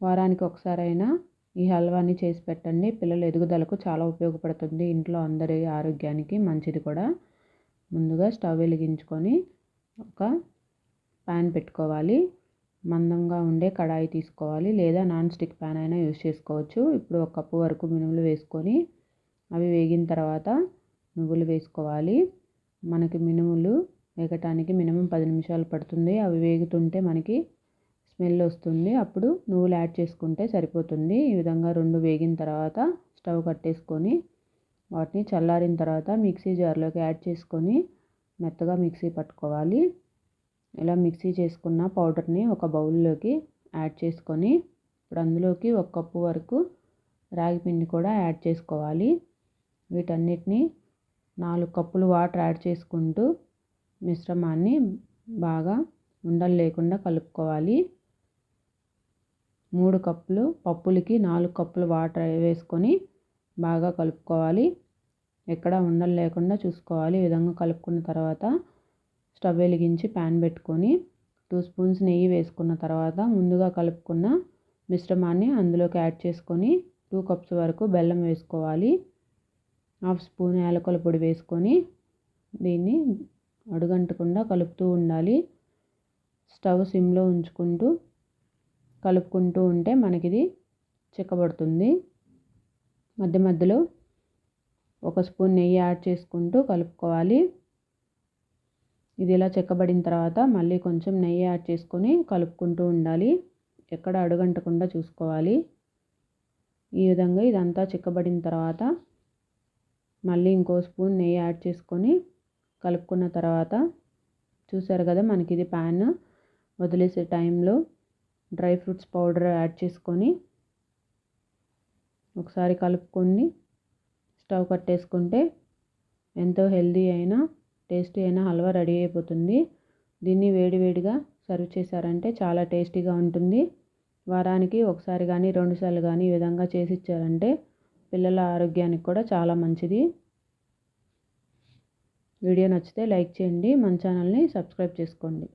వారానికి ఒకసారైనా ఈ హల్వాని చేసి పెట్టండి. పిల్లల ఎదుగుదలకు చాలా ఉపయోగపడుతుంది. ఇంట్లో అందరి ఆరోగ్యానికి మంచిది కూడా. ముందుగా స్టవ్ వెలిగించుకొని ఒక ప్యాన్ పెట్టుకోవాలి. మందంగా ఉండే కడాయి తీసుకోవాలి, లేదా నాన్ స్టిక్ ప్యాన్ అయినా యూజ్ చేసుకోవచ్చు. ఇప్పుడు 1 కప్పు వరకు మినుములు వేసుకొని అవి వేగిన తర్వాత నువ్వులు వేసుకోవాలి. మనకి మినుములు వేగటానికి మినిమం 10 నిమిషాలు పడుతుంది. అవి వేగుతుంటే మనకి స్మెల్ వస్తుంది. అప్పుడు నువ్వులు యాడ్ చేసుకుంటే సరిపోతుంది. ఈ విధంగా 2 వేగిన తర్వాత స్టవ్ కట్టేసుకొని వాటిని చల్లారిన తర్వాత మిక్సీ జార్లోకి యాడ్ చేసుకొని మెత్తగా మిక్సీ పట్టుకోవాలి. ఇలా మిక్సీ చేసుకున్న పౌడర్ని ఒక బౌల్లోకి యాడ్ చేసుకొని ఇప్పుడు అందులోకి 1 కప్పు వరకు రాగి పిండి కూడా యాడ్ చేసుకోవాలి. వీటన్నిటిని 4 కప్పులు వాటర్ యాడ్ చేసుకుంటూ మిశ్రమాన్ని బాగా ఉండలు లేకుండా కలుపుకోవాలి. 3 కప్పులు పప్పులకి 4 కప్పులు వాటర్ వేసుకొని బాగా కలుపుకోవాలి. ఎక్కడ ఉండలు లేకుండా చూసుకోవాలి. ఈ విధంగా కలుపుకున్న తర్వాత స్టవ్ వెలిగించి ప్యాన్ పెట్టుకొని 2 స్పూన్స్ నెయ్యి వేసుకున్న తర్వాత ముందుగా కలుపుకున్న మిశ్రమాన్ని అందులోకి యాడ్ చేసుకొని 2 కప్స్ వరకు బెల్లం వేసుకోవాలి. 1/2 స్పూన్ యాలకుల పొడి వేసుకొని దీన్ని అడుగంటకుండా కలుపుతూ ఉండాలి. స్టవ్ సిమ్లో ఉంచుకుంటూ కలుపుకుంటూ ఉంటే మనకిది చిక్కబడుతుంది. మధ్య మధ్యలో 1 స్పూన్ నెయ్యి యాడ్ చేసుకుంటూ కలుపుకోవాలి. ఇది ఇలా చిక్కబడిన తర్వాత మళ్ళీ కొంచెం నెయ్యి యాడ్ చేసుకొని కలుపుకుంటూ ఉండాలి. ఎక్కడ అడుగంటకుండా చూసుకోవాలి. ఈ విధంగా ఇదంతా చిక్కబడిన తర్వాత మళ్ళీ ఇంకో స్పూన్ నెయ్యి యాడ్ చేసుకొని కలుపుకున్న తర్వాత చూసారు కదా, మనకి ఇది ప్యాన్ వదిలేసే టైంలో డ్రై ఫ్రూట్స్ పౌడర్ యాడ్ చేసుకొని ఒకసారి కలుపుకొని స్టవ్ కట్టేసుకుంటే ఎంతో హెల్దీ అయిన టేస్టీ అయిన హల్వా రెడీ అయిపోతుంది. దీన్ని వేడివేడిగా సర్వ్ చేశారంటే చాలా టేస్టీగా ఉంటుంది. వారానికి ఒకసారి కానీ 2 సార్లు కానీ ఈ విధంగా చేసి ఇచ్చారంటే పిల్లల ఆరోగ్యానికి కూడా చాలా మంచిది. వీడియో నచ్చితే లైక్ చేయండి. మన ఛానల్ని సబ్స్క్రైబ్ చేసుకోండి.